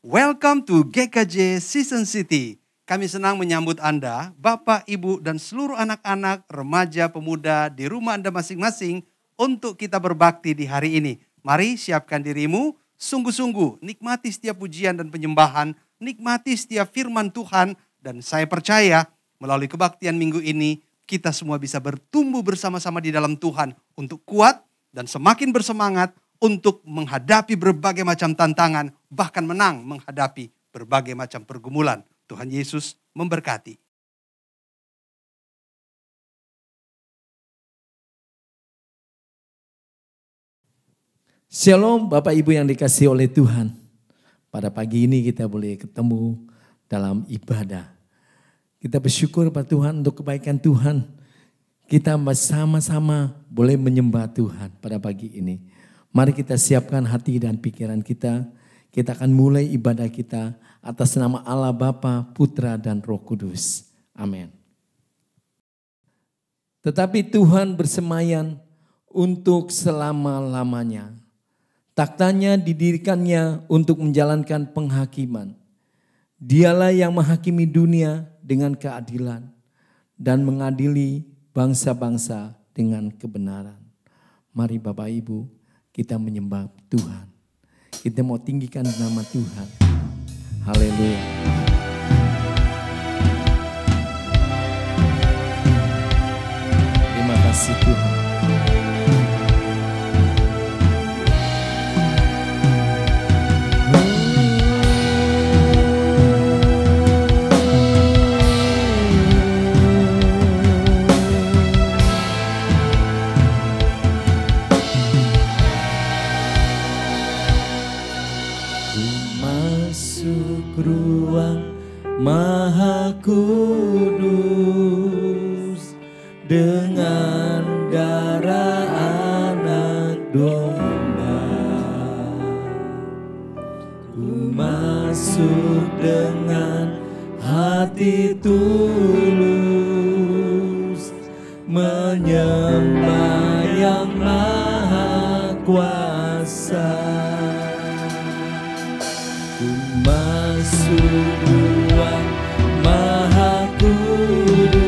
Welcome to GKJ Season City. Kami senang menyambut Anda, Bapak, Ibu, dan seluruh anak-anak, remaja, pemuda di rumah Anda masing-masing untuk kita berbakti di hari ini. Mari siapkan dirimu, sungguh-sungguh nikmati setiap pujian dan penyembahan, nikmati setiap firman Tuhan, dan saya percaya melalui kebaktian minggu ini, kita semua bisa bertumbuh bersama-sama di dalam Tuhan untuk kuat dan semakin bersemangat untuk menghadapi berbagai macam tantangan, bahkan menang menghadapi berbagai macam pergumulan. Tuhan Yesus memberkati. Shalom Bapak Ibu yang dikasihi oleh Tuhan. Pada pagi ini kita boleh ketemu dalam ibadah. Kita bersyukur pada Tuhan untuk kebaikan Tuhan. Kita bersama-sama boleh menyembah Tuhan pada pagi ini. Mari kita siapkan hati dan pikiran kita. Kita akan mulai ibadah kita atas nama Allah Bapa, Putra, dan Roh Kudus. Amin. Tetapi Tuhan bersemayam untuk selama-lamanya. Taktanya didirikannya untuk menjalankan penghakiman. Dialah yang menghakimi dunia dengan keadilan dan mengadili bangsa-bangsa dengan kebenaran. Mari Bapak Ibu, kita menyembah Tuhan. Kita mau tinggikan nama Tuhan. Haleluya. Terima kasih Tuhan. Maha Kudus dengan darah anak domba, ku masuk dengan hati tulus menyembah yang maha kuasa. Ku masuk Maha Kudus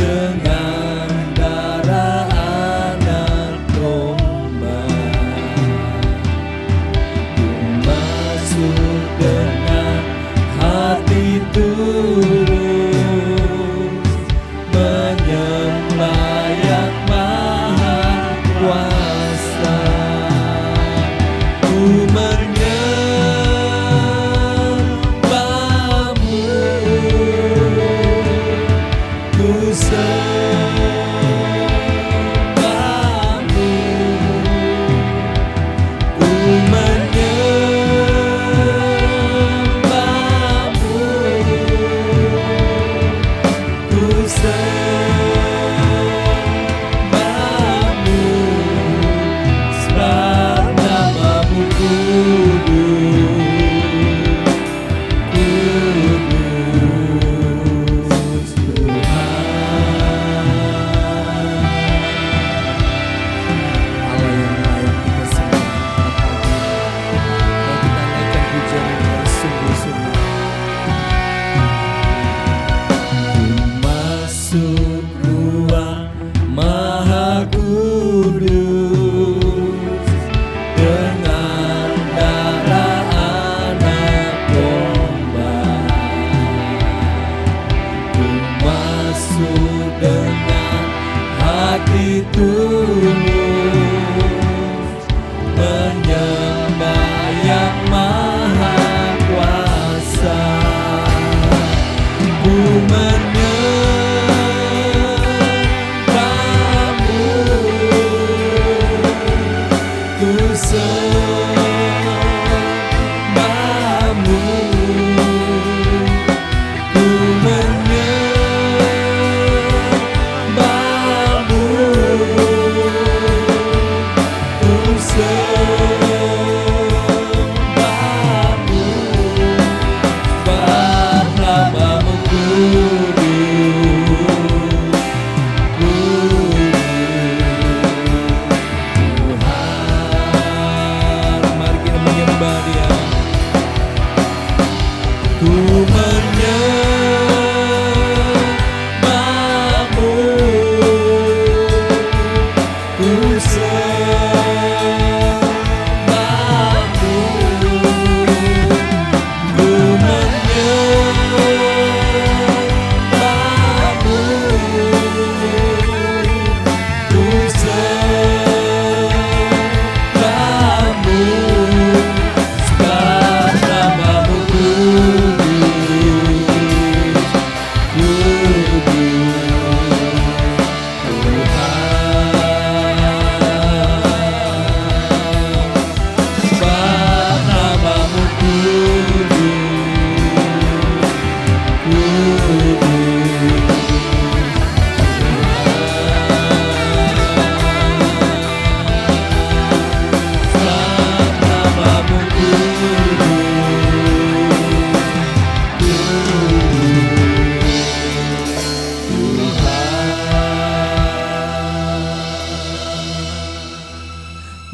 dengan darah anak domba, ku masuk dengan hati tulus menyembah yang maha kuasa. Ku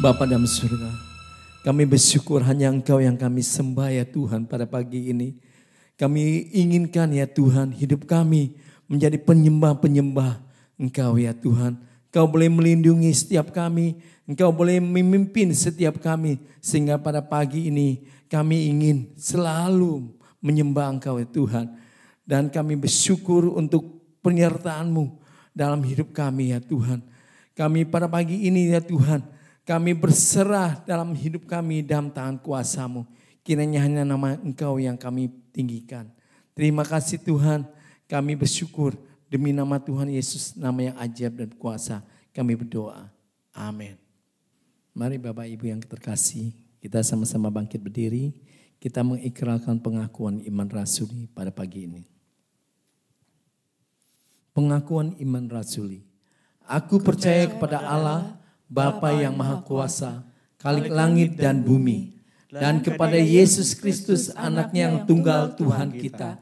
Bapa dalam surga, kami bersyukur hanya Engkau yang kami sembah ya Tuhan pada pagi ini. Kami inginkan ya Tuhan hidup kami menjadi penyembah-penyembah Engkau ya Tuhan. Engkau boleh melindungi setiap kami, Engkau boleh memimpin setiap kami. Sehingga pada pagi ini kami ingin selalu menyembah Engkau ya Tuhan. Dan kami bersyukur untuk penyertaan-Mu dalam hidup kami ya Tuhan. Kami pada pagi ini ya Tuhan, kami berserah dalam hidup kami dalam tangan kuasa-Mu. Kiranya hanya nama Engkau yang kami tinggikan. Terima kasih Tuhan, kami bersyukur demi nama Tuhan Yesus, nama yang ajaib dan kuasa. Kami berdoa. Amin. Mari Bapak Ibu yang terkasih, kita sama-sama bangkit berdiri. Kita mengikrarkan pengakuan iman rasuli pada pagi ini. Pengakuan iman rasuli. Aku percaya kepada Allah, Bapa yang Maha Kuasa, Khalik langit dan bumi, dan kepada Yesus Kristus anaknya yang tunggal Tuhan kita,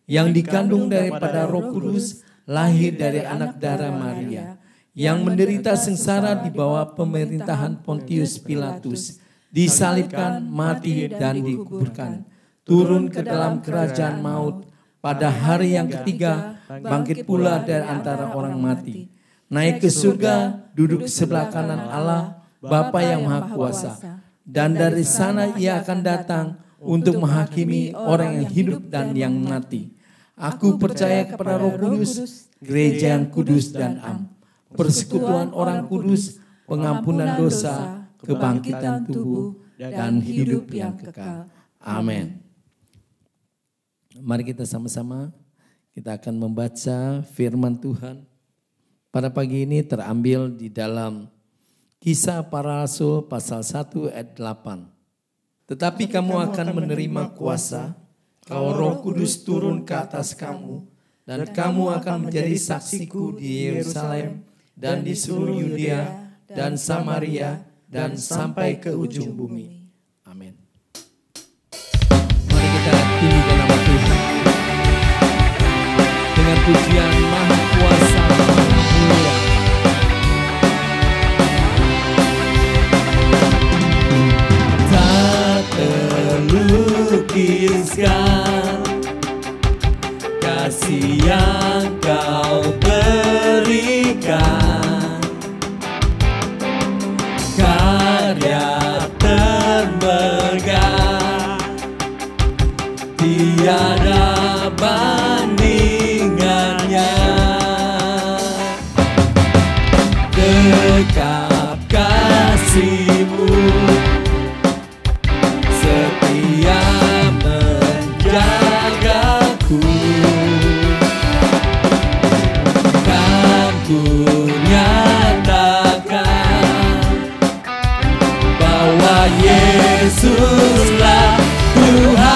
yang dikandung daripada Roh Kudus, lahir dari anak darah Maria, yang menderita sengsara di bawah pemerintahan Pontius Pilatus, disalibkan, mati dan dikuburkan, turun ke dalam kerajaan maut, pada hari yang ketiga bangkit pula dari antara orang mati, naik ke surga, duduk sebelah kanan Allah, Bapa yang Maha Kuasa. Dan dari sana ia akan datang untuk menghakimi orang yang hidup dan yang mati. Aku percaya kepada Roh Kudus, gereja yang kudus dan am, persekutuan orang kudus, pengampunan dosa, kebangkitan tubuh, dan hidup yang kekal. Amin. Mari kita sama-sama, kita akan membaca firman Tuhan. Pada pagi ini terambil di dalam Kisah Para Rasul pasal 1 ayat 8. Tetapi kamu akan menerima kuasa, kalau Roh Kudus turun ke atas kamu, dan kamu akan menjadi saksiku di Yerusalem dan di seluruh Yudea dan Samaria dan sampai ke ujung bumi. Amin. Mari kita tinggikan nama Tuhan dengan pujian Maha Kuasa, Maha Mulia. Tak terlukiskan kasih yang Kau berikan, karya termegah, tiada bandingannya. Dekap kasih-Mu, setia menjagaku, kan ku nyatakan bahwa Yesuslah Tuhan.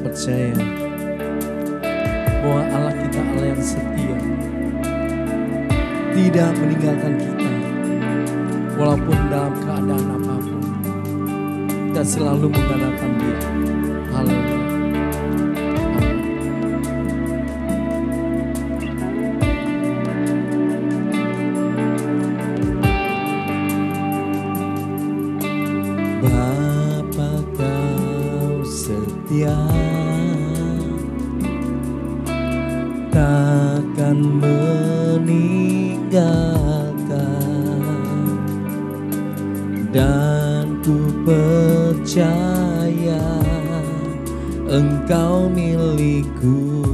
percaya bahwa Allah kita Allah yang setia, tidak meninggalkan kita walaupun dalam keadaan apapun. Kita selalu mengandalkan Dia. Haleluya. Bapa Kau setia, takkan meninggalkan, dan ku percaya Engkau milikku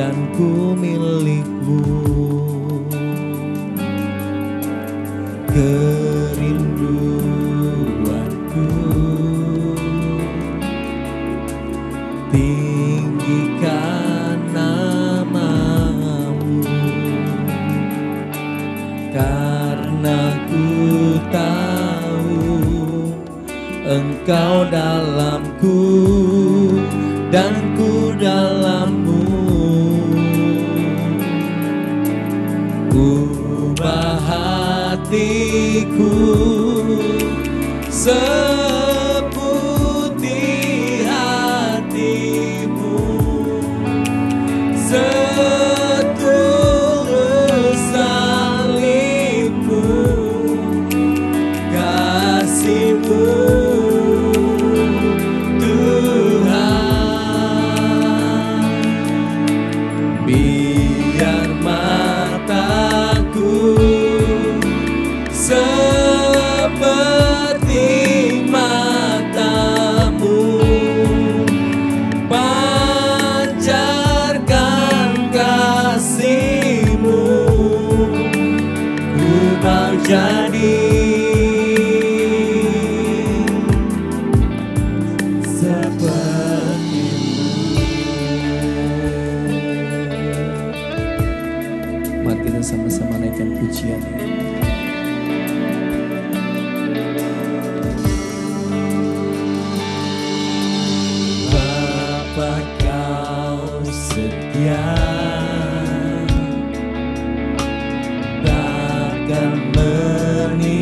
dan ku milikmu. Kerinduanku tinggikan namamu, karena ku tahu Engkau dalamku dan ku dalammu. Ubah hatiku seputih hatimu, setulus salibmu, kasihmu Tuhan. Biar mataku seperti matamu, pancarkan kasihmu, ku mau jadi seperti-Mu. Mari kita sama-sama naikkan pujian. Bapa Kau setia, takkan meninggalkan,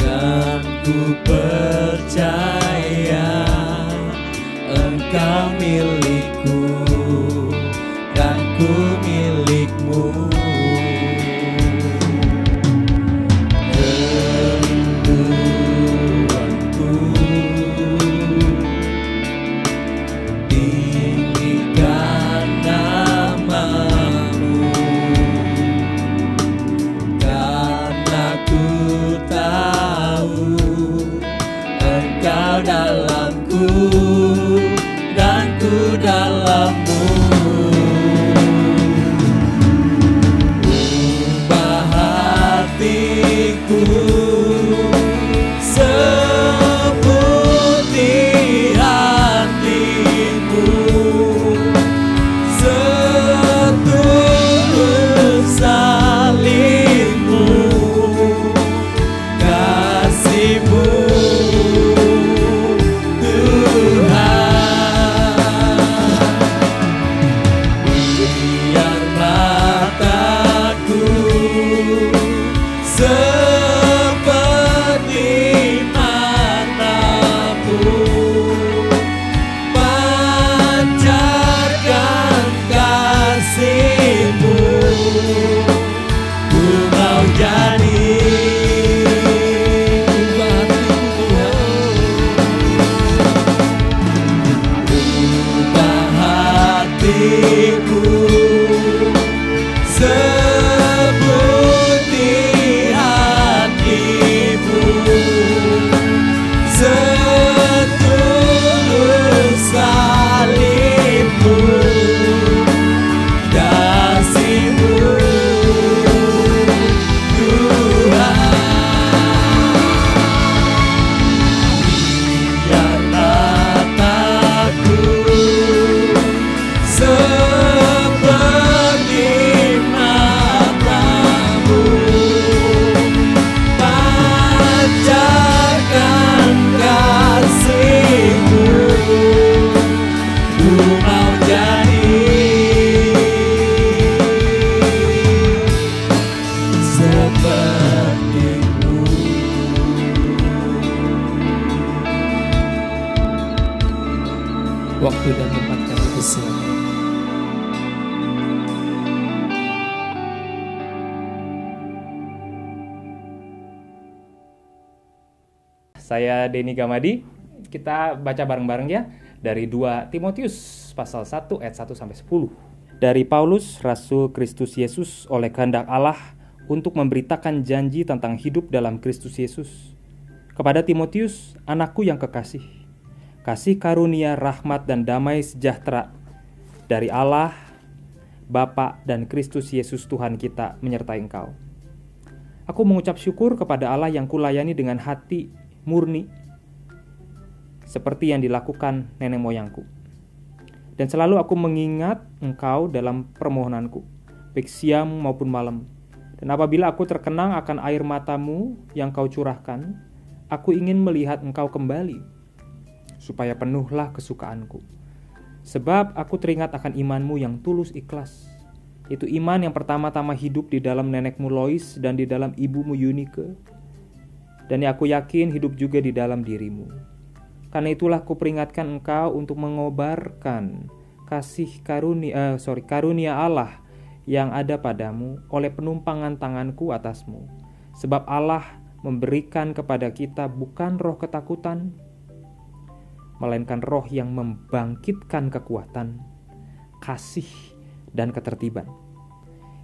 dan ku percaya Engkau milikku dan ku milikmu. Dalamku dan ku Waktu dan tempat kami berserah. Saya Denny Gamadi. Kita baca bareng-bareng ya dari 2 Timotius pasal 1 ayat 1 sampai 10. Dari Paulus, Rasul Kristus Yesus oleh kehendak Allah untuk memberitakan janji tentang hidup dalam Kristus Yesus. Kepada Timotius, anakku yang kekasih, kasih karunia, rahmat dan damai sejahtera dari Allah, Bapa dan Kristus Yesus Tuhan kita menyertai engkau. Aku mengucap syukur kepada Allah yang kulayani dengan hati murni, seperti yang dilakukan nenek moyangku. Dan selalu aku mengingat engkau dalam permohonanku, baik siang maupun malam. Dan apabila aku terkenang akan air matamu yang kau curahkan, aku ingin melihat engkau kembali, supaya penuhlah kesukaanku. Sebab aku teringat akan imanmu yang tulus ikhlas. Itu iman yang pertama-tama hidup di dalam nenekmu Lois dan di dalam ibumu Eunike. Dan aku yakin hidup juga di dalam dirimu. Karena itulah kuperingatkan engkau untuk mengobarkan karunia Allah yang ada padamu oleh penumpangan tanganku atasmu. Sebab Allah memberikan kepada kita bukan roh ketakutan, melainkan roh yang membangkitkan kekuatan, kasih, dan ketertiban.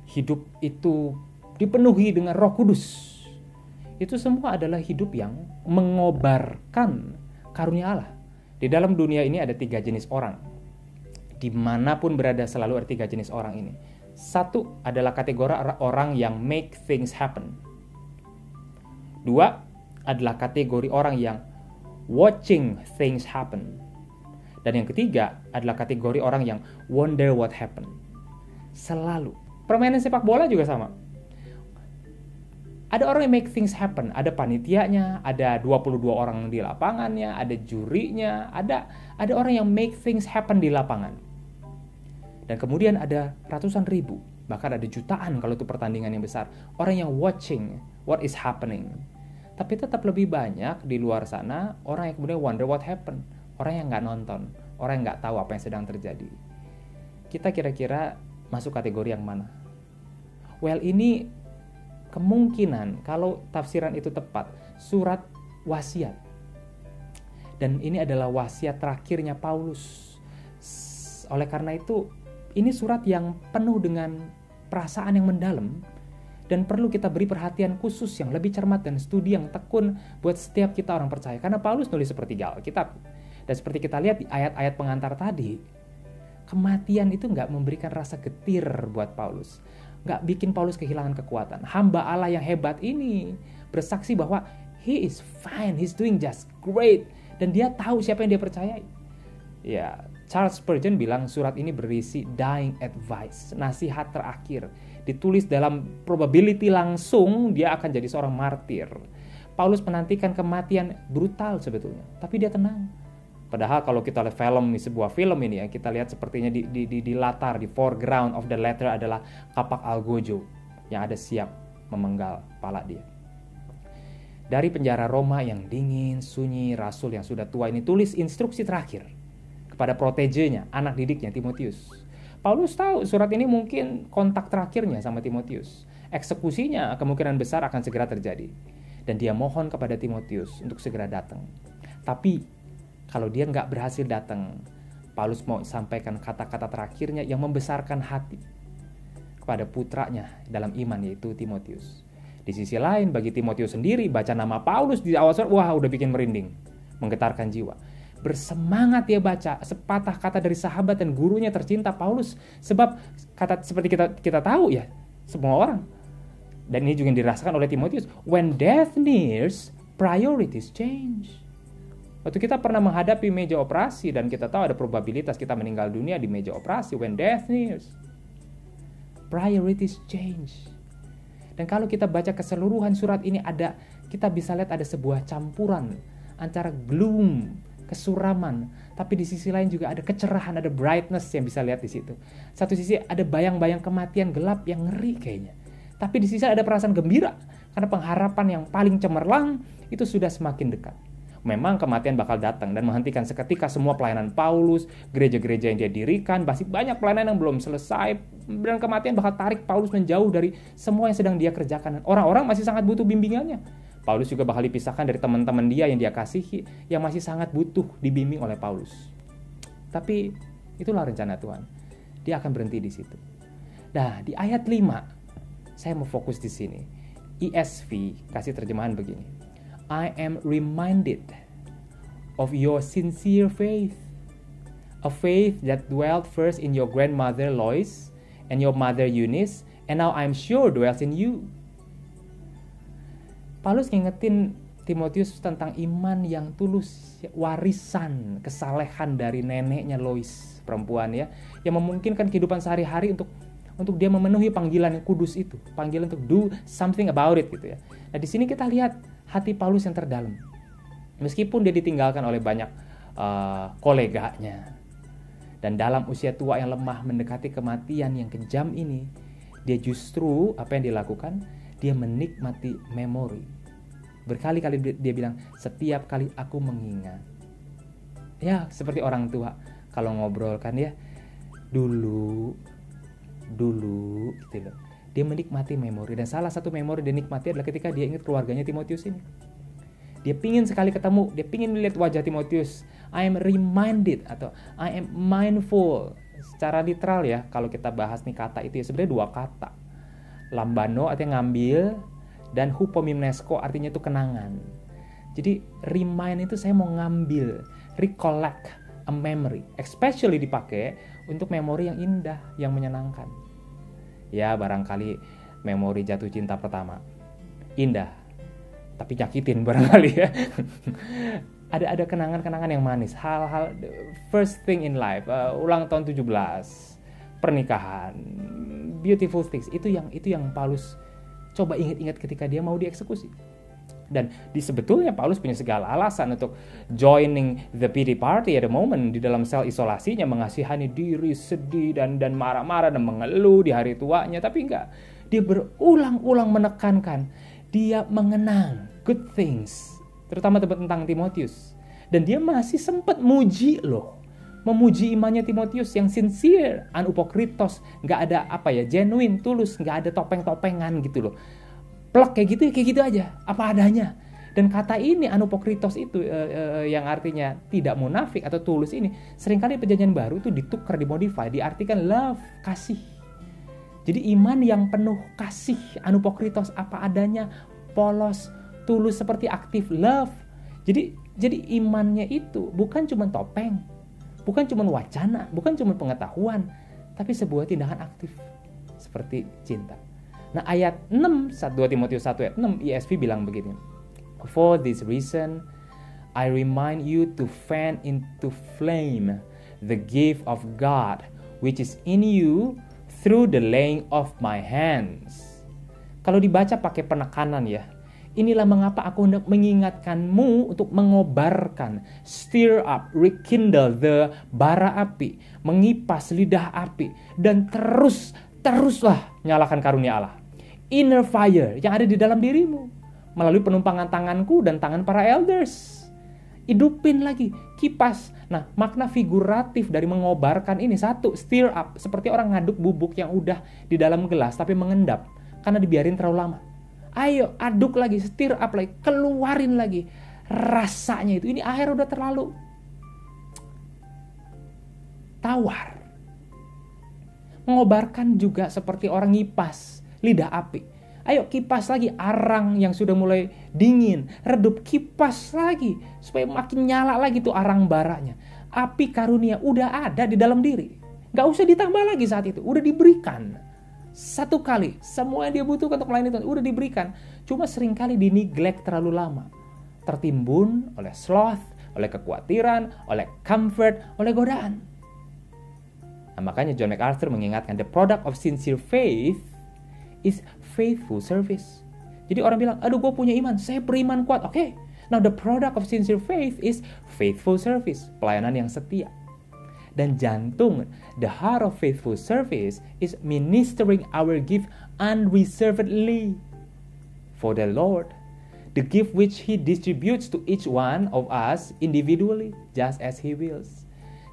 Hidup itu dipenuhi dengan Roh Kudus. Itu semua adalah hidup yang mengobarkan karunia Allah. Di dalam dunia ini ada 3 jenis orang. Dimanapun berada selalu ada 3 jenis orang ini. 1 adalah kategori orang yang make things happen. 2 adalah kategori orang yang watching things happen. Dan yang ketiga adalah kategori orang yang wonder what happened. Selalu. Permainan sepak bola juga sama. Ada orang yang make things happen, ada panitianya, ada 22 orang di lapangannya, ada jurinya, ada orang yang make things happen di lapangan. Dan kemudian ada ratusan ribu, bahkan ada jutaan kalau itu pertandingan yang besar. Orang yang watching what is happening. Tapi tetap lebih banyak di luar sana orang yang kemudian wonder what happened. Orang yang nggak nonton, orang yang nggak tahu apa yang sedang terjadi. Kita kira-kira masuk kategori yang mana? Well, ini kemungkinan kalau tafsiran itu tepat, surat wasiat. Dan ini adalah wasiat terakhirnya Paulus. Oleh karena itu, ini surat yang penuh dengan perasaan yang mendalam dan perlu kita beri perhatian khusus yang lebih cermat dan studi yang tekun buat setiap kita orang percaya. Karena Paulus nulis sepertiga Alkitab. Dan seperti kita lihat di ayat-ayat pengantar tadi, kematian itu nggak memberikan rasa getir buat Paulus. Nggak bikin Paulus kehilangan kekuatan. Hamba Allah yang hebat ini bersaksi bahwa he is fine, he's doing just great. Dan dia tahu siapa yang dia percayai. Ya, Charles Spurgeon bilang surat ini berisi dying advice, nasihat terakhir. Ditulis dalam probability langsung dia akan jadi seorang martir. Paulus menantikan kematian brutal sebetulnya, tapi dia tenang. Padahal kalau kita lihat sebuah film ini ya, kita lihat sepertinya di latar, di foreground of the letter adalah kapak algojo yang ada siap memenggal kepala dia. Dari penjara Roma yang dingin, sunyi, rasul yang sudah tua ini tulis instruksi terakhir kepada protegenya, anak didiknya Timotius. Paulus tahu surat ini mungkin kontak terakhirnya sama Timotius. Eksekusinya kemungkinan besar akan segera terjadi. Dan dia mohon kepada Timotius untuk segera datang. Tapi kalau dia nggak berhasil datang, Paulus mau sampaikan kata-kata terakhirnya yang membesarkan hati kepada putranya dalam iman, yaitu Timotius. Di sisi lain, bagi Timotius sendiri, baca nama Paulus di awal surat, wah udah bikin merinding, menggetarkan jiwa. Bersemangat dia baca sepatah kata dari sahabat dan gurunya tercinta Paulus. Sebab seperti kita tahu ya, semua orang. Dan ini juga dirasakan oleh Timotius. When death nears, priorities change. Waktu kita pernah menghadapi meja operasi dan kita tahu ada probabilitas kita meninggal dunia di meja operasi, when death nears, priorities change. Dan kalau kita baca keseluruhan surat ini kita bisa lihat ada sebuah campuran antara gloom, kesuraman, tapi di sisi lain juga ada kecerahan, ada brightness yang bisa lihat di situ. Satu sisi ada bayang-bayang kematian gelap yang ngeri kayaknya. Tapi di sisi ada perasaan gembira karena pengharapan yang paling cemerlang itu sudah semakin dekat. Memang kematian bakal datang dan menghentikan seketika semua pelayanan Paulus, gereja-gereja yang dia dirikan, masih banyak pelayanan yang belum selesai, dan kematian bakal tarik Paulus menjauh dari semua yang sedang dia kerjakan. Orang-orang masih sangat butuh bimbingannya. Paulus juga bakal dipisahkan dari teman-teman dia yang dia kasihi, yang masih sangat butuh dibimbing oleh Paulus. Tapi itulah rencana Tuhan. Dia akan berhenti di situ. Nah, di ayat 5, saya mau fokus di sini. ESV kasih terjemahan begini. I am reminded of your sincere faith, a faith that dwelt first in your grandmother Lois and your mother Eunice, and now I'm sure dwells in you. Paulus ngingetin Timotius tentang iman yang tulus, warisan kesalehan dari neneknya Lois, perempuan ya, yang memungkinkan kehidupan sehari-hari untuk dia memenuhi panggilan yang kudus itu, panggilan untuk do something about it gitu ya. Nah di sini kita lihat hati Paulus yang terdalam. Meskipun dia ditinggalkan oleh banyak koleganya, dan dalam usia tua yang lemah mendekati kematian yang kejam ini, dia justru apa yang dilakukan? Dia menikmati memori. Berkali-kali dia bilang, setiap kali aku mengingat. Ya seperti orang tua kalau ngobrol kan ya, dulu gitu loh. Dia menikmati memori, dan salah satu memori dia nikmati adalah ketika dia ingat keluarganya Timotius ini. Dia pingin sekali ketemu, dia pingin melihat wajah Timotius. I am reminded atau I am mindful. Secara literal ya, kalau kita bahas nih kata itu ya sebenarnya dua kata. Lambano artinya ngambil, dan hupomimnesko artinya itu kenangan. Jadi remind itu saya mau ngambil, recollect a memory. Especially dipakai untuk memori yang indah, yang menyenangkan. Ya barangkali memori jatuh cinta pertama indah, tapi nyakitin barangkali ya. ada kenangan-kenangan yang manis, hal-hal first thing in life, ulang tahun 17, pernikahan, beautiful things, itu yang Paulus coba ingat-ingat ketika dia mau dieksekusi. Dan sebetulnya Paulus punya segala alasan untuk joining the pity party at the moment. Di dalam sel isolasinya mengasihani diri, sedih dan marah-marah dan mengeluh di hari tuanya. Tapi enggak, dia berulang-ulang menekankan, dia mengenang good things, terutama tentang Timotius. Dan dia masih sempat memuji imannya Timotius yang sincere, anupokritos, enggak ada genuine, tulus, enggak ada topeng-topengan gitu loh. Plek kayak gitu aja, apa adanya. Dan kata ini anupokritos itu yang artinya tidak munafik atau tulus ini, seringkali perjanjian baru itu ditukar, dimodify, diartikan love, kasih. Jadi iman yang penuh kasih, anupokritos, apa adanya, polos, tulus seperti aktif, love. Jadi imannya itu bukan cuma topeng, bukan cuma wacana, bukan cuma pengetahuan, tapi sebuah tindakan aktif seperti cinta. Nah ayat 6, 2 Timotius 1 ayat 6 ESV bilang begini. For this reason, I remind you to fan into flame the gift of God which is in you through the laying of my hands. Kalau dibaca pakai penekanan ya, inilah mengapa aku hendak mengingatkanmu untuk mengobarkan, stir up, rekindle the bara api, mengipas lidah api, dan teruslah nyalakan karunia Allah. Inner fire yang ada di dalam dirimu melalui penumpangan tanganku dan tangan para elders. Hidupin lagi, kipas. Nah, makna figuratif dari mengobarkan ini satu, stir up, seperti orang ngaduk bubuk yang udah di dalam gelas tapi mengendap karena dibiarin terlalu lama. Ayo aduk lagi, stir up lagi, keluarin lagi rasanya itu. Ini air udah terlalu tawar. Mengobarkan juga seperti orang ngipas lidah api. Ayo kipas lagi arang yang sudah mulai dingin, redup, kipas lagi supaya makin nyala lagi tuh arang baranya. Api karunia udah ada di dalam diri. Gak usah ditambah lagi saat itu, udah diberikan. Satu kali, semua yang dia butuhkan untuk melayani Tuhan udah diberikan. Cuma seringkali di-neglect terlalu lama. Tertimbun oleh sloth, oleh kekhawatiran, oleh comfort, oleh godaan. Nah, makanya John MacArthur mengingatkan, the product of sincere faith is faithful service. Jadi orang bilang, aduh gue punya iman, saya beriman kuat. Oke, now the product of sincere faith is faithful service, pelayanan yang setia. Dan jantung, the heart of faithful service is ministering our gift unreservedly for the Lord. The gift which He distributes to each one of us individually, just as He wills.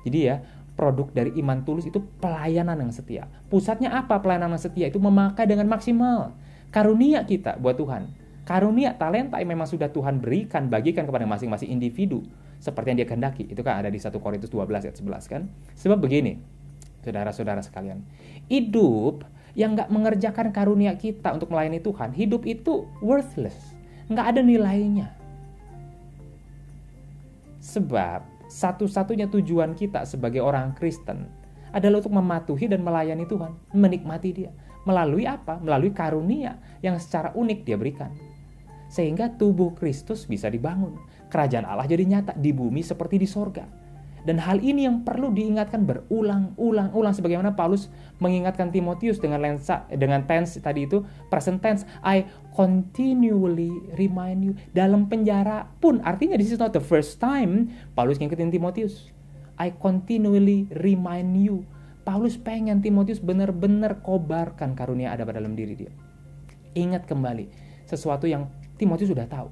Jadi ya, produk dari iman tulus itu pelayanan yang setia. Pusatnya apa pelayanan yang setia? Itu memakai dengan maksimal karunia kita buat Tuhan. Karunia, talenta yang memang sudah Tuhan berikan, bagikan kepada masing-masing individu. Seperti yang Dia kehendaki. Itu kan ada di 1 Korintus 12 ayat 11 kan. Sebab begini, saudara-saudara sekalian. Hidup yang gak mengerjakan karunia kita untuk melayani Tuhan, hidup itu worthless. Gak ada nilainya. Sebab satu-satunya tujuan kita sebagai orang Kristen adalah untuk mematuhi dan melayani Tuhan. Menikmati Dia. Melalui apa? Melalui karunia yang secara unik Dia berikan. Sehingga tubuh Kristus bisa dibangun. Kerajaan Allah jadi nyata di bumi seperti di sorga. Dan hal ini yang perlu diingatkan berulang-ulang sebagaimana Paulus mengingatkan Timotius dengan tense tadi itu, present tense. I continually remind you. Dalam penjara pun, artinya this is not the first time Paulus ngingetin Timotius. I continually remind you. Paulus pengen Timotius benar-benar kobarkan karunia ada pada dalam diri dia. Ingat kembali sesuatu yang Timotius sudah tahu.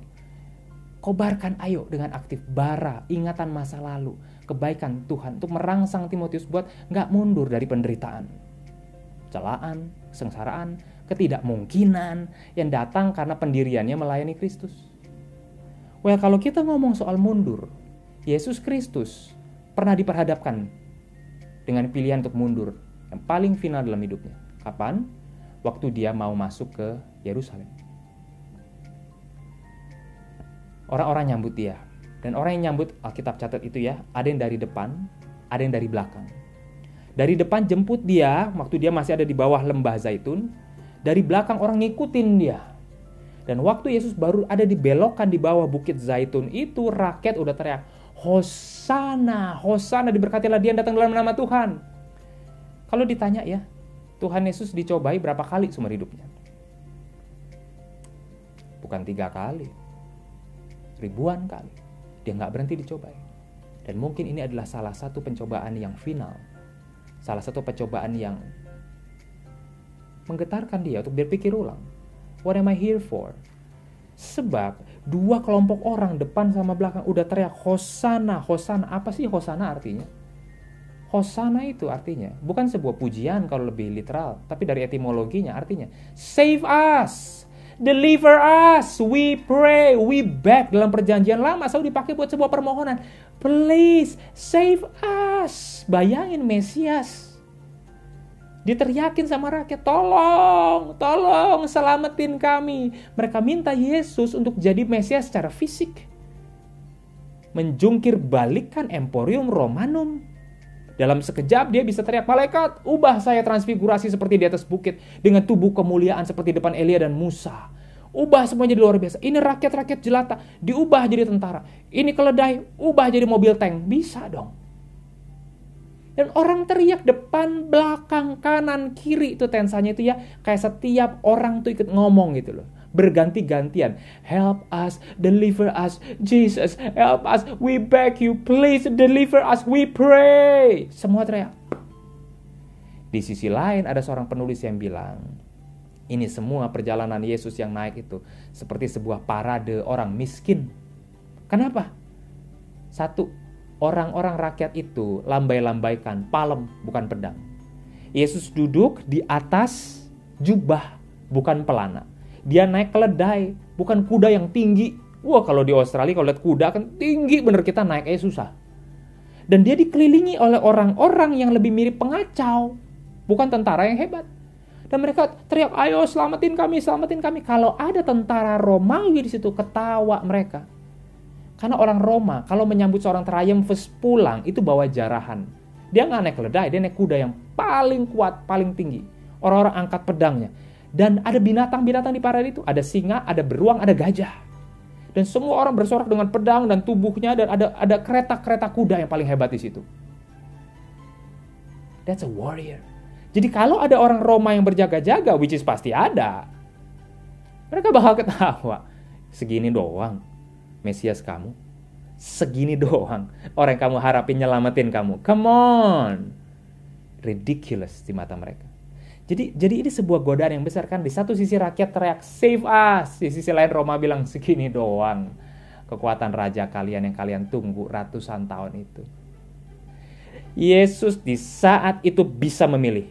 Kobarkan ayo dengan aktif bara ingatan masa lalu, kebaikan Tuhan untuk merangsang Timotius buat gak mundur dari penderitaan, celaan, kesengsaraan, ketidakmungkinan yang datang karena pendiriannya melayani Kristus. Well, kalau kita ngomong soal mundur, Yesus Kristus pernah diperhadapkan dengan pilihan untuk mundur yang paling final dalam hidupnya. Kapan? Waktu Dia mau masuk ke Yerusalem. Orang-orang nyambut Dia. Dan orang yang nyambut, Alkitab catat itu ya, ada yang dari depan, ada yang dari belakang. Dari depan jemput Dia, waktu Dia masih ada di bawah lembah Zaitun. Dari belakang orang ngikutin Dia. Dan waktu Yesus baru ada dibelokan di bawah bukit Zaitun itu, rakyat udah teriak, Hosana, Hosana, diberkatilah Dia yang datang dalam nama Tuhan. Kalau ditanya ya, Tuhan Yesus dicobai berapa kali seumur hidupnya? Bukan 3 kali. Ribuan kali. Dia gak berhenti dicobai. Dan mungkin ini adalah salah satu pencobaan yang final. Salah satu pencobaan yang menggetarkan Dia untuk berpikir ulang. What am I here for? Sebab 2 kelompok orang depan sama belakang udah teriak Hosana, Hosana. Apa sih Hosana artinya? Hosana itu artinya bukan sebuah pujian kalau lebih literal. Tapi dari etimologinya artinya save us. Deliver us, we pray, we beg. Dalam perjanjian lama selalu dipakai buat sebuah permohonan. Please, save us. Bayangin Mesias diteriakin sama rakyat, tolong selamatin kami. Mereka minta Yesus untuk jadi Mesias secara fisik. Menjungkir balikan Emporium Romanum. Dalam sekejap dia bisa teriak, malaikat, ubah saya transfigurasi seperti di atas bukit. Dengan tubuh kemuliaan seperti depan Elia dan Musa. Ubah semuanya jadi luar biasa. Ini rakyat-rakyat jelata, diubah jadi tentara. Ini keledai, ubah jadi mobil tank. Bisa dong. Dan orang teriak depan, belakang, kanan, kiri. Itu tensanya itu ya, kayak setiap orang tuh ikut ngomong gitu loh. Berganti-gantian. Help us, deliver us, Jesus, help us, we beg you, please deliver us, we pray. Semua teriak. Di sisi lain ada seorang penulis yang bilang, ini semua perjalanan Yesus yang naik itu seperti sebuah parade orang miskin. Kenapa? 1, orang-orang rakyat itu lambai-lambaikan palem, bukan pedang. Yesus duduk di atas jubah, bukan pelana. Dia naik keledai, bukan kuda yang tinggi. Wah, kalau di Australia kalau lihat kuda kan tinggi bener, kita naik aja susah. Dan dia dikelilingi oleh orang-orang yang lebih mirip pengacau, bukan tentara yang hebat. Dan mereka teriak, ayo selamatin kami, selamatin kami. Kalau ada tentara Romawi di situ, ketawa mereka. Karena orang Roma, kalau menyambut seorang triumphus pulang, itu bawa jarahan. Dia nggak naik keledai, dia naik kuda yang paling kuat, paling tinggi. Orang-orang angkat pedangnya. Dan ada binatang-binatang di parade itu. Ada singa, ada beruang, ada gajah. Dan semua orang bersorak dengan pedang dan tubuhnya. Dan ada kereta-kereta kuda yang paling hebat di situ. That's a warrior. Jadi kalau ada orang Roma yang berjaga-jaga, which is pasti ada, mereka bakal ketawa. Segini doang Mesias kamu. Segini doang orang yang kamu harapin nyelamatin kamu. Come on. Ridiculous di mata mereka. Jadi ini sebuah godaan yang besar kan. Di satu sisi rakyat teriak save us, di sisi lain Roma bilang segini doang kekuatan raja kalian yang kalian tunggu ratusan tahun itu. Yesus di saat itu bisa memilih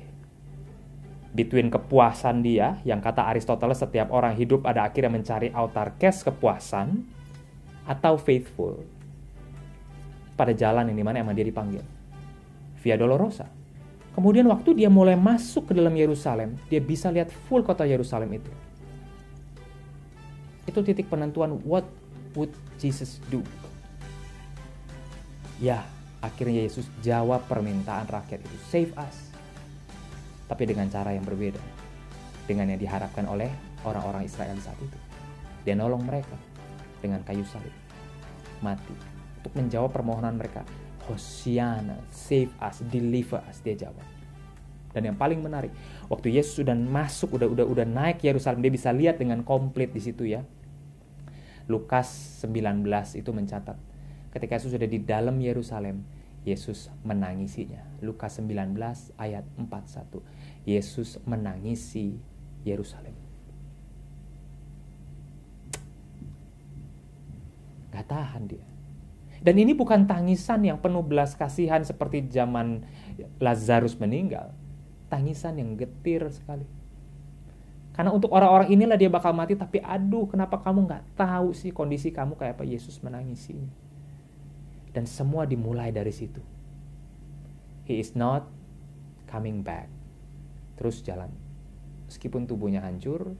between kepuasan dia, yang kata Aristoteles setiap orang hidup ada akhirnya mencari autarkes kepuasan, atau faithful pada jalan yang dimana emang dia dipanggil, Via Dolorosa. Kemudian waktu dia mulai masuk ke dalam Yerusalem, dia bisa lihat full kota Yerusalem itu. Itu titik penentuan, what would Jesus do? Ya, akhirnya Yesus jawab permintaan rakyat itu, save us. Tapi dengan cara yang berbeda, dengan yang diharapkan oleh orang-orang Israel saat itu. Dia nolong mereka dengan kayu salib, mati, untuk menjawab permohonan mereka. Hosiana, save us, deliver us, dia jawab. Dan yang paling menarik, waktu Yesus sudah masuk, udah naik ke Yerusalem, dia bisa lihat dengan komplit di situ ya. Lukas 19 itu mencatat, ketika Yesus sudah di dalam Yerusalem, Yesus menangisinya. Lukas 19 ayat 41. Yesus menangisi Yerusalem. Gak tahan dia. Dan ini bukan tangisan yang penuh belas kasihan seperti zaman Lazarus meninggal. Tangisan yang getir sekali. Karena untuk orang-orang inilah dia bakal mati, tapi aduh kenapa kamu gak tahu sih kondisi kamu kayak apa. Yesus menangisinya. Dan semua dimulai dari situ. He is not coming back. Terus jalan. Meskipun tubuhnya hancur,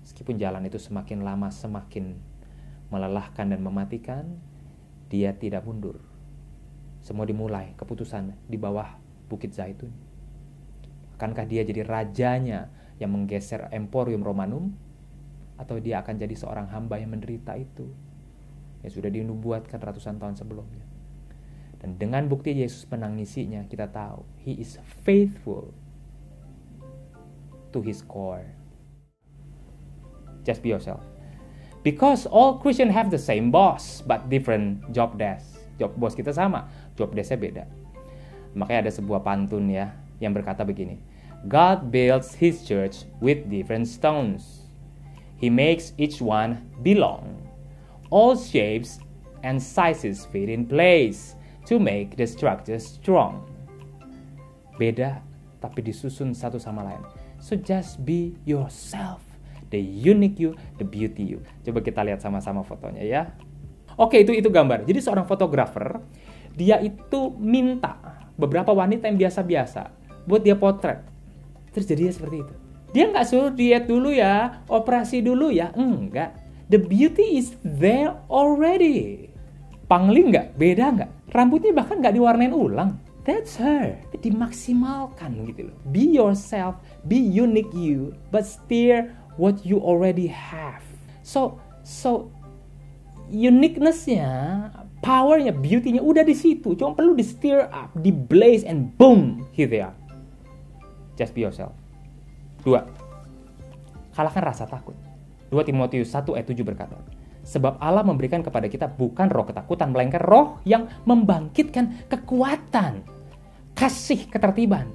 meskipun jalan itu semakin lama semakin melelahkan dan mematikan, dia tidak mundur. Semua dimulai keputusan di bawah Bukit Zaitun. Akankah dia jadi rajanya yang menggeser Emporium Romanum, atau dia akan jadi seorang hamba yang menderita itu yang sudah dinubuatkan ratusan tahun sebelumnya. Dan dengan bukti Yesus menangisinya, kita tahu He is faithful to His core. Just be yourself. Because all Christians have the same boss, but different job desk. Job bos kita sama, job desknya beda. Makanya ada sebuah pantun ya, yang berkata begini. God builds His church with different stones. He makes each one belong. All shapes and sizes fit in place to make the structure strong. Beda, tapi disusun satu sama lain. So just be yourself. The unique you, the beauty you. Coba kita lihat sama-sama fotonya ya. Oke, itu gambar. Jadi seorang fotografer, dia itu minta beberapa wanita yang biasa-biasa buat dia potret. Terus jadinya seperti itu. Dia nggak suruh diet dulu ya, operasi dulu ya. Enggak. The beauty is there already. Pangling nggak? Beda nggak? Rambutnya bahkan nggak diwarnain ulang. That's her. Dimaksimalkan gitu loh. Be yourself, be unique you, but still what you already have. So uniqueness-nya, power-nya, beauty-nya udah di situ. Cuma perlu di stir up, di blaze, and boom, here they are. Just be yourself. 2. Kalahkan rasa takut. 2 Timotius 1 ayat 7 berkata, sebab Allah memberikan kepada kita bukan roh ketakutan, melainkan roh yang membangkitkan kekuatan, kasih, ketertiban.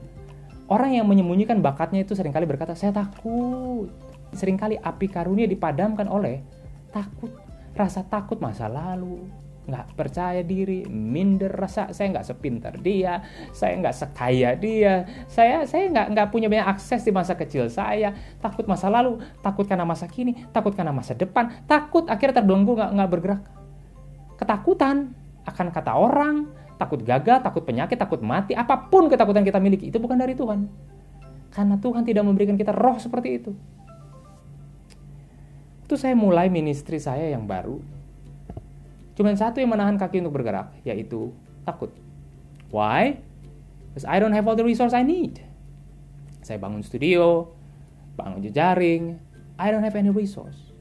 Orang yang menyembunyikan bakatnya itu seringkali berkata, saya takut. Seringkali api karunia dipadamkan oleh takut. Rasa takut masa lalu, nggak percaya diri, minder, rasa saya nggak sepintar dia, saya nggak sekaya dia, saya nggak punya banyak akses di masa kecil saya, takut masa lalu, takut karena masa kini, takut karena masa depan, takut akhirnya terbelenggu nggak bergerak. Ketakutan akan kata orang, takut gagal, takut penyakit, takut mati, apapun ketakutan kita miliki, itu bukan dari Tuhan. Karena Tuhan tidak memberikan kita roh seperti itu. Itu saya mulai ministry saya yang baru. Cuman satu yang menahan kaki untuk bergerak, yaitu takut. Why? Because I don't have all the resource I need. Saya bangun studio, bangun jejaring, I don't have any resource.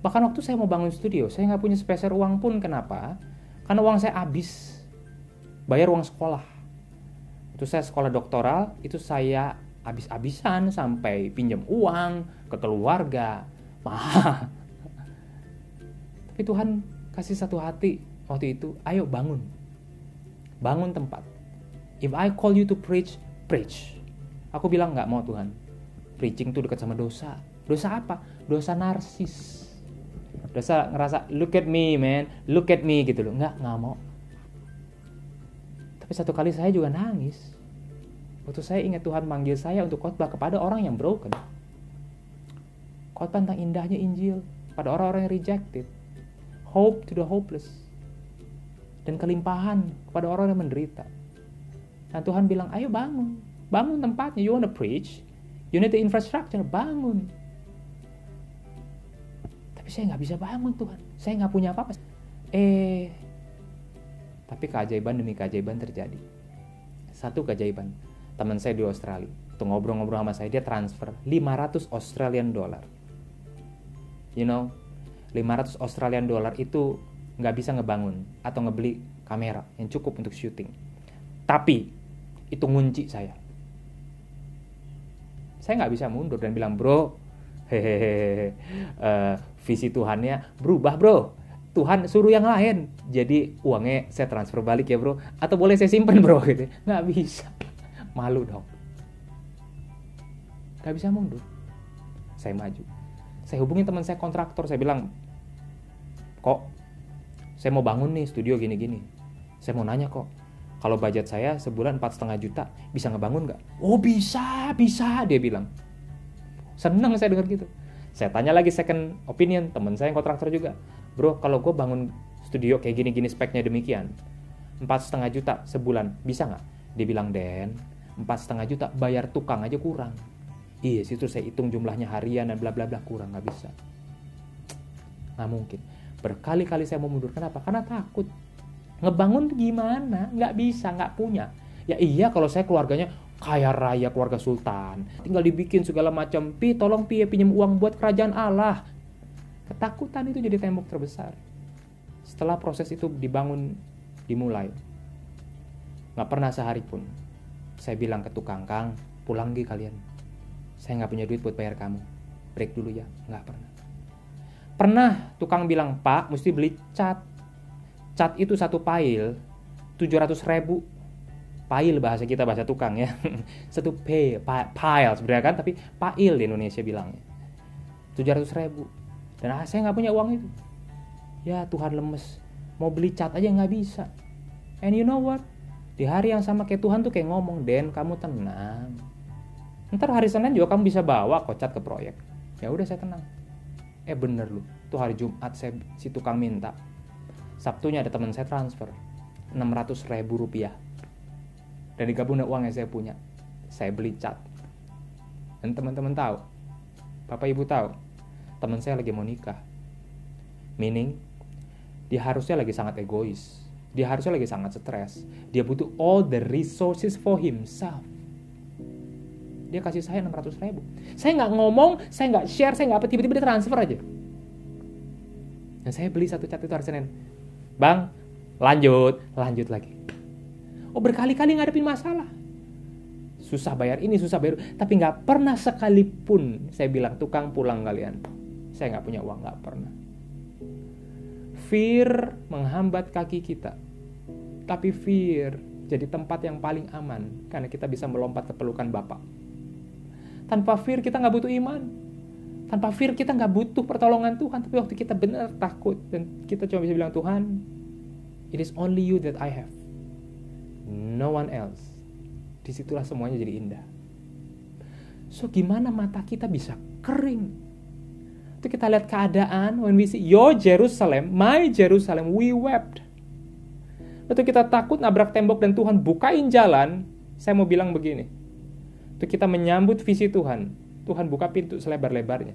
Bahkan waktu saya mau bangun studio, saya nggak punya spesial uang pun. Kenapa? Karena uang saya habis. Bayar uang sekolah. Itu saya sekolah doktoral, itu saya habis-habisan sampai pinjam uang ke keluarga. Mahal. Tapi Tuhan kasih satu hati waktu itu, ayo bangun tempat. If I call you to preach, preach. Aku bilang nggak mau Tuhan. Preaching tuh dekat sama dosa. Dosa apa? Dosa narsis. Dosa ngerasa look at me man, look at me gitu loh. Nggak mau. Tapi satu kali saya juga nangis. Waktu saya ingat Tuhan manggil saya untuk khotbah kepada orang yang broken. Khotbah tentang indahnya Injil pada orang-orang yang rejected. Hope to the hopeless. Dan kelimpahan kepada orang yang menderita. Dan Tuhan bilang, ayo bangun. Bangun tempatnya. You want to preach? You need the infrastructure. Bangun. Tapi saya nggak bisa bangun Tuhan. Saya nggak punya apa-apa. Tapi keajaiban demi keajaiban terjadi. Satu keajaiban. Teman saya di Australia. Tuh ngobrol-ngobrol sama saya. Dia transfer 500 Australian dollar. You know, 500 Australian dollar itu nggak bisa ngebangun atau ngebeli kamera yang cukup untuk syuting. Tapi itu ngunci saya. Saya nggak bisa mundur dan bilang, bro, visi Tuhannya berubah bro. Tuhan suruh yang lain. Jadi uangnya saya transfer balik ya bro. Atau boleh saya simpen bro gitu. Nggak bisa. Malu dong. Nggak bisa mundur. Saya maju. Saya hubungin teman saya kontraktor. Saya bilang, kok saya mau bangun nih studio gini-gini. Saya mau nanya kok, kalau budget saya sebulan 4,5 juta, bisa ngebangun nggak? Oh bisa, dia bilang. Seneng saya dengar gitu. Saya tanya lagi second opinion, teman saya yang kontraktor juga. Bro, kalau gue bangun studio kayak gini-gini speknya demikian, 4,5 juta sebulan, bisa nggak? Dia bilang, Den, 4,5 juta bayar tukang aja kurang. Iya sih, terus saya hitung jumlahnya harian dan bla bla bla, kurang, nggak bisa. Nggak mungkin. Berkali-kali saya mau mundur. Kenapa? Karena takut. Ngebangun gimana? Nggak bisa, nggak punya. Ya iya kalau saya keluarganya kaya raya, keluarga sultan. Tinggal dibikin segala macam. Tolong pinjam uang buat kerajaan Allah. Ketakutan itu jadi tembok terbesar. Setelah proses itu dimulai. Nggak pernah sehari pun saya bilang ke tukang, Kang, pulang gi kalian. Saya nggak punya duit buat bayar kamu. Break dulu ya. Nggak pernah. Pernah tukang bilang, Pak, mesti beli cat. Cat itu satu pail, 700 ribu. Pail bahasa kita, bahasa tukang ya. Satu pile sebenarnya kan, tapi pail di Indonesia bilangnya. 700 ribu. Dan saya nggak punya uang itu. Ya Tuhan lemes. Mau beli cat aja nggak bisa. And you know what? Di hari yang sama kayak Tuhan tuh kayak ngomong, Den, kamu tenang. Ntar hari Senin juga kamu bisa bawa kok cat ke proyek. Ya udah saya tenang. Bener loh, tuh hari Jumat si tukang minta. Sabtunya ada teman saya transfer 600 ribu rupiah. Dan digabung dengan uang yang saya punya. Saya beli cat. Dan teman-teman tahu, Bapak Ibu tahu, teman saya lagi mau nikah. Meaning, dia harusnya lagi sangat egois. Dia harusnya lagi sangat stres. Dia butuh all the resources for himself. Dia kasih saya 600 ribu. Saya nggak ngomong, saya nggak share, saya nggak apa, tiba-tiba dia transfer aja. Dan saya beli satu cat itu hari Senin. Bang, lanjut lagi. Berkali-kali ngadepin masalah. Susah bayar ini, susah bayar. Tapi nggak pernah sekalipun saya bilang, tukang pulang kalian. Saya nggak punya uang, nggak pernah. Fear menghambat kaki kita. Tapi fear jadi tempat yang paling aman. Karena kita bisa melompat ke pelukan Bapa. Tanpa fear kita nggak butuh iman. Tanpa fear kita nggak butuh pertolongan Tuhan. Tapi waktu kita benar takut dan kita cuma bisa bilang, Tuhan, it is only you that I have. No one else. Disitulah semuanya jadi indah. So gimana mata kita bisa kering? Itu kita lihat keadaan. When we see your Jerusalem, my Jerusalem, we wept. Waktu kita takut nabrak tembok dan Tuhan bukain jalan, saya mau bilang begini. Itu kita menyambut visi Tuhan. Tuhan buka pintu selebar-lebarnya.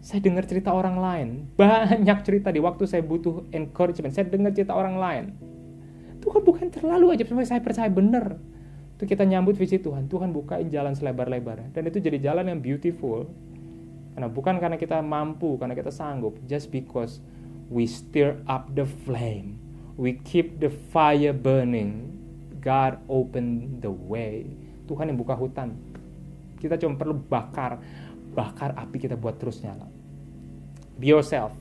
Saya dengar cerita orang lain. Banyak cerita di waktu saya butuh encouragement. Saya dengar cerita orang lain. Tuhan bukan terlalu ajaib sampai saya percaya benar. Itu kita nyambut visi Tuhan. Tuhan bukain jalan selebar-lebarnya. Dan itu jadi jalan yang beautiful. Karena kita mampu, karena kita sanggup. Just because we stir up the flame. We keep the fire burning. God open the way. Tuhan yang buka hutan. Kita cuma perlu bakar api kita buat terus nyala. Be yourself.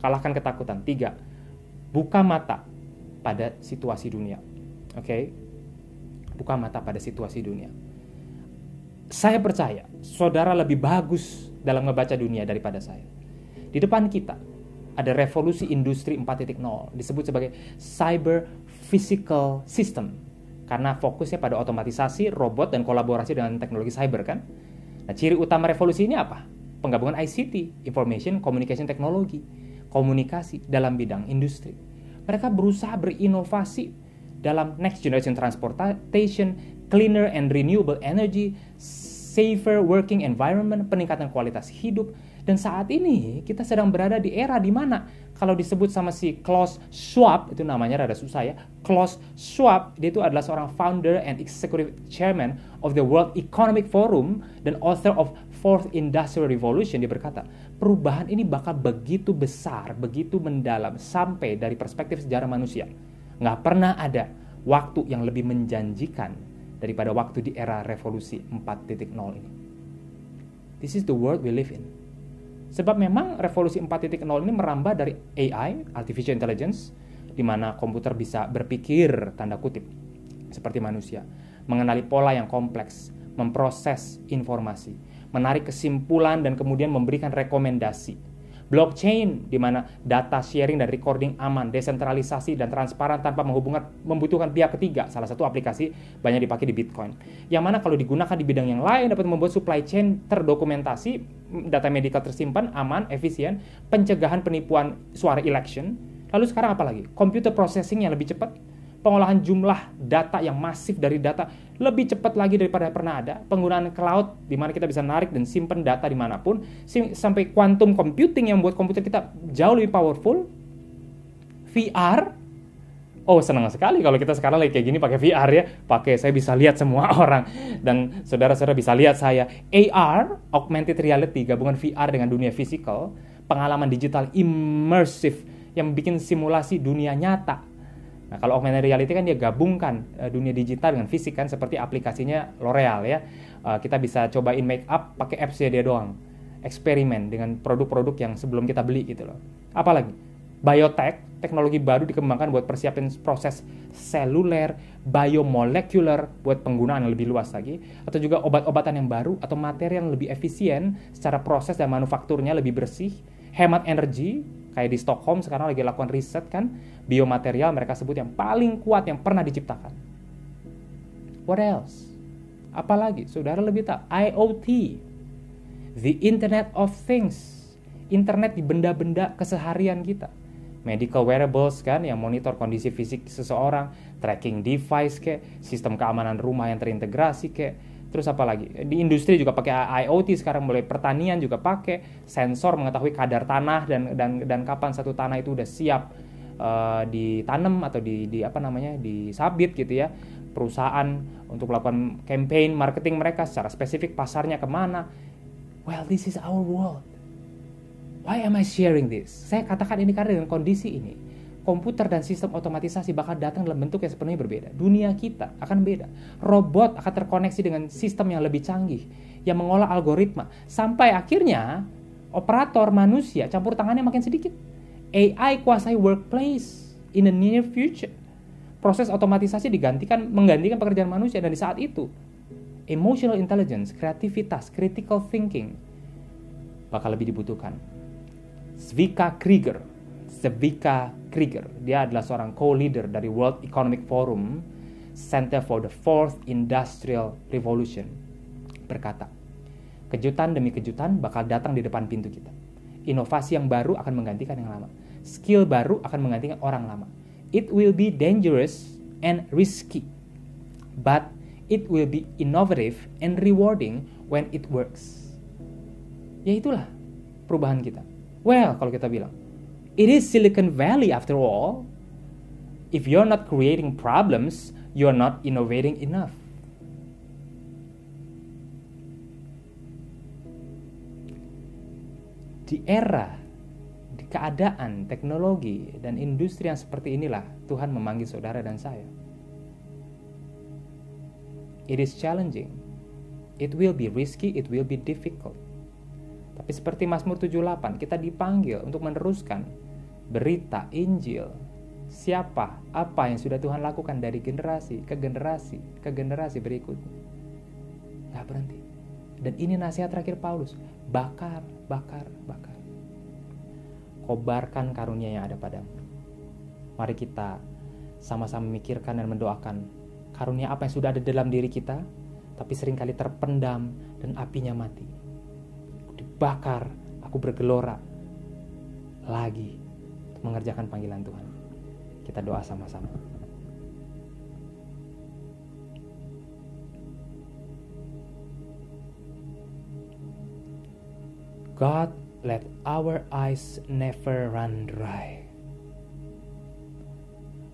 Kalahkan ketakutan. 3. Buka mata pada situasi dunia. Oke? Buka mata pada situasi dunia. Saya percaya saudara lebih bagus dalam membaca dunia daripada saya. Di depan kita ada revolusi industri 4.0, disebut sebagai cyber physical system, karena fokusnya pada otomatisasi, robot, dan kolaborasi dengan teknologi cyber kan. Nah, ciri utama revolusi ini apa? Penggabungan ICT, Information Communication Technology, komunikasi dalam bidang industri. Mereka berusaha berinovasi dalam next generation transportation, cleaner and renewable energy, safer working environment, peningkatan kualitas hidup. Dan saat ini kita sedang berada di era di mana kalau disebut sama si Klaus Schwab, itu namanya rada susah ya. Klaus Schwab, dia itu adalah seorang founder and executive chairman of the World Economic Forum dan author of Fourth Industrial Revolution. Dia berkata, perubahan ini bakal begitu besar, begitu mendalam sampai dari perspektif sejarah manusia. Nggak pernah ada waktu yang lebih menjanjikan daripada waktu di era revolusi 4.0 ini. This is the world we live in. Sebab memang revolusi 4.0 ini merambah dari AI, Artificial Intelligence, di mana komputer bisa berpikir, tanda kutip, seperti manusia, mengenali pola yang kompleks, memproses informasi, menarik kesimpulan dan kemudian memberikan rekomendasi. Blockchain, di mana data sharing dan recording aman, desentralisasi dan transparan tanpa membutuhkan pihak ketiga. Salah satu aplikasi banyak dipakai di Bitcoin. Yang mana kalau digunakan di bidang yang lain dapat membuat supply chain terdokumentasi, data medikal tersimpan, aman, efisien, pencegahan penipuan suara election. Lalu sekarang apa lagi? Computer processing yang lebih cepat, pengolahan jumlah data yang masif dari data lebih cepat lagi daripada pernah ada, penggunaan cloud di mana kita bisa narik dan simpan data dimanapun, sampai quantum computing yang membuat komputer kita jauh lebih powerful. VR, oh senang sekali kalau kita sekarang lagi kayak gini pakai VR ya, saya bisa lihat semua orang dan saudara-saudara bisa lihat saya. AR, augmented reality, gabungan VR dengan dunia fisikal, pengalaman digital immersive yang bikin simulasi dunia nyata. Nah, kalau augmented reality kan dia gabungkan dunia digital dengan fisik kan, seperti aplikasinya L'Oreal ya. Kita bisa cobain make up pakai apps-nya dia doang. Eksperimen dengan produk-produk yang sebelum kita beli gitu loh. Apalagi biotech, teknologi baru dikembangkan buat persiapan proses seluler, biomolekuler buat penggunaan yang lebih luas lagi, atau juga obat-obatan yang baru atau materi yang lebih efisien secara proses dan manufakturnya lebih bersih, hemat energi. Kayak di Stockholm sekarang lagi lakukan riset kan, biomaterial mereka sebut yang paling kuat yang pernah diciptakan. What else? Apalagi, saudara lebih tahu, IoT, the Internet of Things, internet di benda-benda keseharian kita. Medical wearables kan, yang monitor kondisi fisik seseorang, tracking device kayak, sistem keamanan rumah yang terintegrasi kayak. Terus apa lagi? Di industri juga pakai IoT sekarang, mulai pertanian juga pakai sensor mengetahui kadar tanah dan kapan satu tanah itu udah siap ditanam atau disabit gitu ya. Perusahaan untuk melakukan campaign marketing mereka secara spesifik, pasarnya kemana. Well, this is our world. Why am I sharing this? Saya katakan ini karena dengan kondisi ini, komputer dan sistem otomatisasi bakal datang dalam bentuk yang sepenuhnya berbeda. Dunia kita akan beda. Robot akan terkoneksi dengan sistem yang lebih canggih, yang mengolah algoritma. Sampai akhirnya, operator manusia campur tangannya makin sedikit. AI kuasai workplace in the near future. Proses otomatisasi menggantikan pekerjaan manusia. Dan di saat itu, emotional intelligence, kreativitas, critical thinking bakal lebih dibutuhkan. Zvika Krieger, dia adalah seorang co-leader dari World Economic Forum, Center for the Fourth Industrial Revolution, berkata, kejutan demi kejutan bakal datang di depan pintu kita. Inovasi yang baru akan menggantikan yang lama. Skill baru akan menggantikan orang lama. It will be dangerous and risky, but it will be innovative and rewarding when it works. Ya itulah perubahan kita. Well, kalau kita bilang, it is Silicon Valley after all. If you're not creating problems, you're not innovating enough. Di era, di keadaan, teknologi, dan industri yang seperti inilah Tuhan memanggil saudara dan saya. It is challenging. It will be risky, it will be difficult. Tapi seperti Mazmur 78, kita dipanggil untuk meneruskan berita Injil. Siapa, apa yang sudah Tuhan lakukan dari generasi ke generasi berikutnya. Gak berhenti. Dan ini nasihat terakhir Paulus. Bakar, bakar, bakar. Kobarkan karunia yang ada padamu. Mari kita sama-sama memikirkan dan mendoakan karunia apa yang sudah ada dalam diri kita, tapi seringkali terpendam dan apinya mati. Dibakar, aku bergelora lagi untuk mengerjakan panggilan Tuhan. Kita doa sama-sama. God, let our eyes never run dry.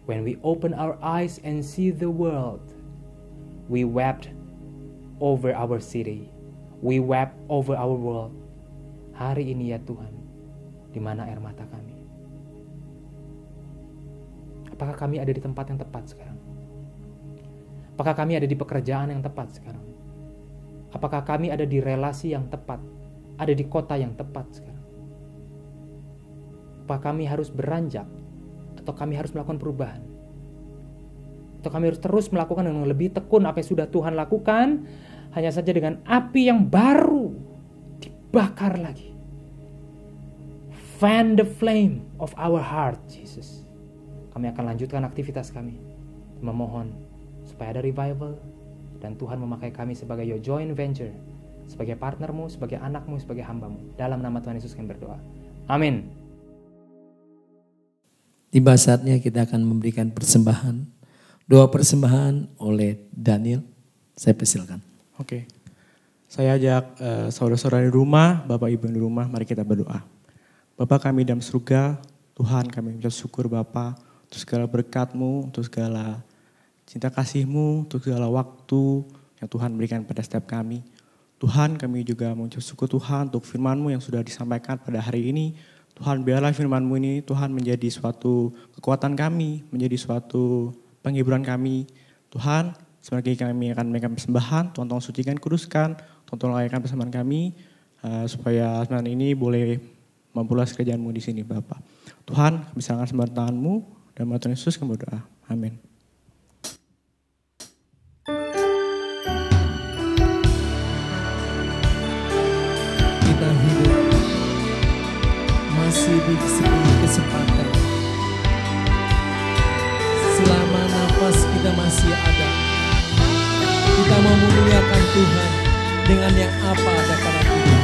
When we open our eyes and see the world, we wept over our city. We wept over our world. Hari ini ya Tuhan, di mana air mata kami? Apakah kami ada di tempat yang tepat sekarang? Apakah kami ada di pekerjaan yang tepat sekarang? Apakah kami ada di relasi yang tepat? Ada di kota yang tepat sekarang? Apakah kami harus beranjak? Atau kami harus melakukan perubahan? Atau kami harus terus melakukan dengan lebih tekun apa yang sudah Tuhan lakukan, hanya saja dengan api yang baru dibakar lagi. Fan the flame of our heart, Jesus. Kami akan lanjutkan aktivitas kami, memohon supaya ada revival, dan Tuhan memakai kami sebagai your joint venture, sebagai partnermu, sebagai anakmu, sebagai hambamu. Dalam nama Tuhan Yesus kami berdoa. Amin. Tiba saatnya kita akan memberikan persembahan. Doa persembahan oleh Daniel. Saya persilakan. Oke. Saya ajak saudara-saudara di rumah, Bapak Ibu di rumah, mari kita berdoa. Bapa kami dalam surga, Tuhan kami mengucap syukur Bapa untuk segala berkat-Mu, untuk segala cinta kasih-Mu, untuk segala waktu yang Tuhan berikan pada setiap kami. Tuhan, kami juga mengucap syukur Tuhan untuk firman-Mu yang sudah disampaikan pada hari ini. Tuhan, biarlah firman-Mu ini Tuhan menjadi suatu kekuatan kami, menjadi suatu penghiburan kami. Tuhan, sebenarnya kami akan memberikan persembahan, Tuhan tolong sucikan, kuduskan, Tuhan tolong layakkan persembahan kami, supaya persembahan ini boleh memperluas kerjaan-Mu di sini Bapak. Tuhan, kami serahkan sembahan tangan-Mu, dan nama Tuhan Yesus kami berdoa. Amin. Kita hidup masih diberi kesempatan. Selama nafas kita masih ada, kita mau memuliakan Tuhan dengan yang apa ada pada kita.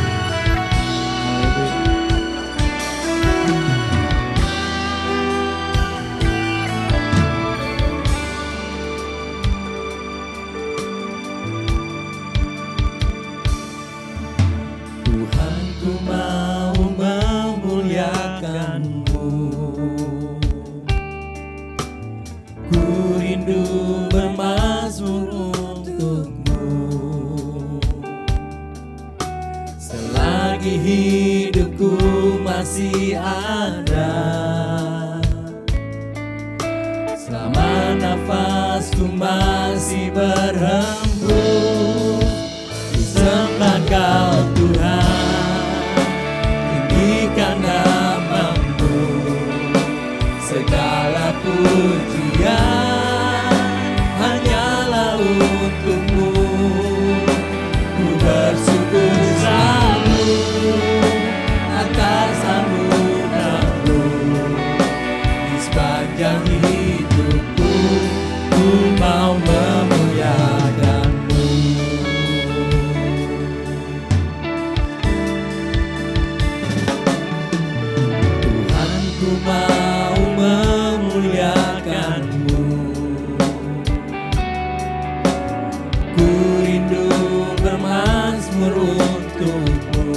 Tuhan, ku mau memuliakan-Mu. Ku rindu bermazmur untuk-Mu. Selagi hidupku masih ada, selama nafasku masih berhembus, ku sembah Kau Tuhan, tinggikan nama-Mu, segala pujian hanyalah untuk-Mu. Ku bersyukur selalu atas anugerah-Mu, di sepanjang hidupku ku mau memuliakan-Mu. Tuhan, ku mau memuliakan-Mu. Ku rindu bermazmur untuk-Mu.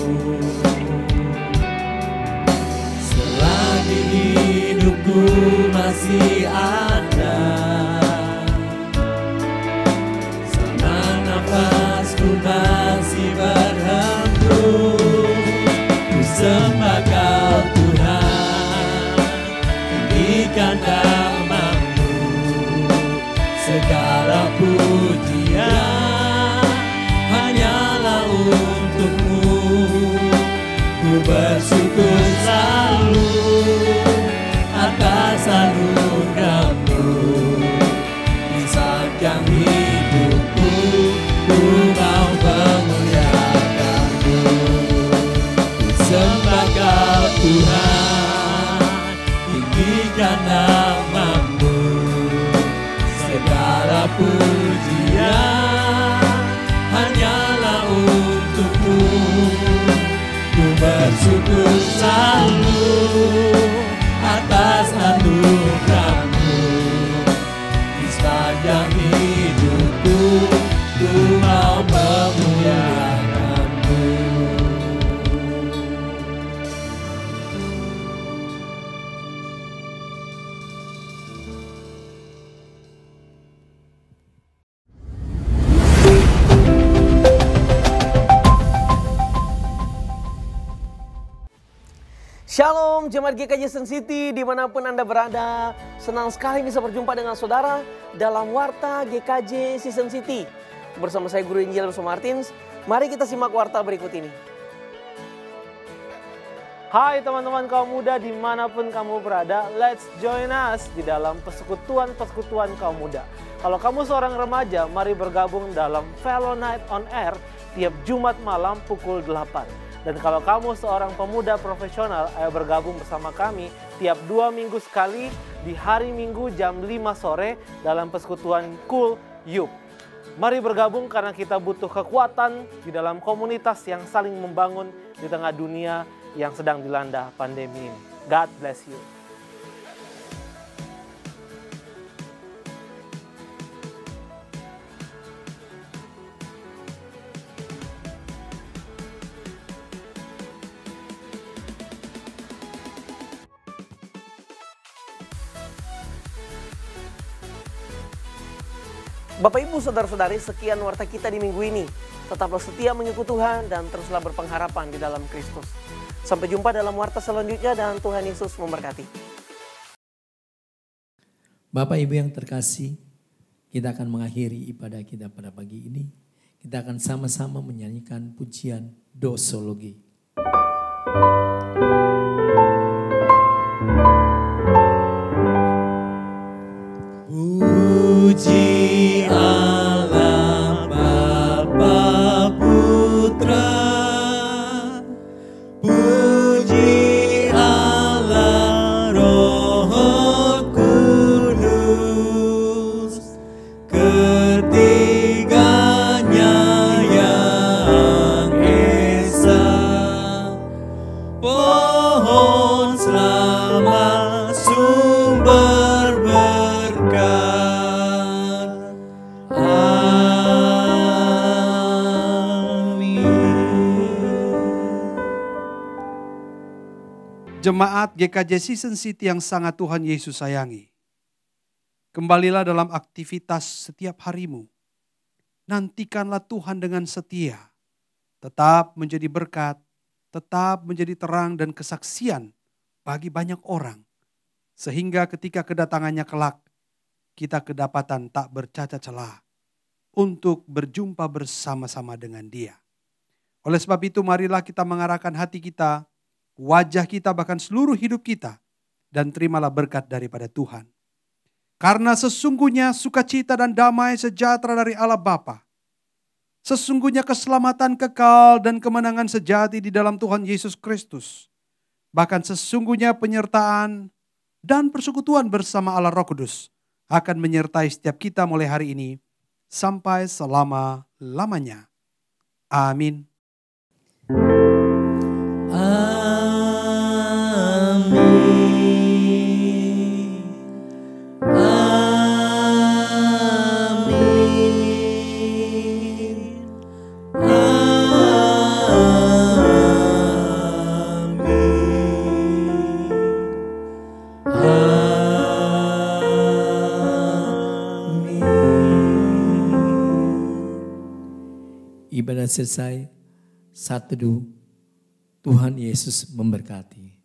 Selagi hidupku masih ada, selama nafasku masih berhembus, ku sembah Kau Tuhan, tinggikan nama-Mu, segala pujian hanyalah untuk-Mu. Ku bersyukur selalu atas anugerah-Mu, di sepanjang hidupku ku mau memuliakan. pujian hanyalah untukmu. Ku bersyukur selalu atas anugerah-Mu. Di sepanjang hidupku ku mau memuliakan-Mu. Shalom Jemaat GKJ Season City dimanapun Anda berada. Senang sekali bisa berjumpa dengan saudara dalam Warta GKJ Season City. Bersama saya Guru Injil Russo Martins. Mari kita simak warta berikut ini. Hai teman-teman kaum muda dimanapun kamu berada. Let's join us di dalam persekutuan kaum muda. Kalau kamu seorang remaja, mari bergabung dalam Fellow Night on Air tiap Jumat malam pukul 8. Dan kalau kamu seorang pemuda profesional, ayo bergabung bersama kami tiap 2 minggu sekali di hari Minggu jam 5 sore dalam persekutuan Cool Youth. Mari bergabung karena kita butuh kekuatan di dalam komunitas yang saling membangun di tengah dunia yang sedang dilanda pandemi ini. God bless you. Bapak Ibu Saudara-saudari, sekian warta kita di minggu ini. Tetaplah setia mengikuti Tuhan dan teruslah berpengharapan di dalam Kristus. Sampai jumpa dalam warta selanjutnya dan Tuhan Yesus memberkati. Bapak Ibu yang terkasih, kita akan mengakhiri ibadah kita pada pagi ini. Kita akan sama-sama menyanyikan pujian Dosologi. Puji Allah Bapa Putra, puji Allah Roh Kudus, ketiganya yang esa. Pohon selamat sumber berkat. Jemaat GKJ Season City yang sangat Tuhan Yesus sayangi. Kembalilah dalam aktivitas setiap harimu. Nantikanlah Tuhan dengan setia. Tetap menjadi berkat, tetap menjadi terang dan kesaksian bagi banyak orang. Sehingga ketika kedatangannya kelak, kita kedapatan tak bercacat celah untuk berjumpa bersama-sama dengan Dia. Oleh sebab itu marilah kita mengarahkan hati kita, wajah kita, bahkan seluruh hidup kita, dan terimalah berkat daripada Tuhan. Karena sesungguhnya sukacita dan damai sejahtera dari Allah Bapa, sesungguhnya keselamatan kekal dan kemenangan sejati di dalam Tuhan Yesus Kristus, bahkan sesungguhnya penyertaan dan persekutuan bersama Allah Roh Kudus akan menyertai setiap kita mulai hari ini sampai selama-lamanya. Amin. Ibadah selesai, saat teduh, Tuhan Yesus memberkati.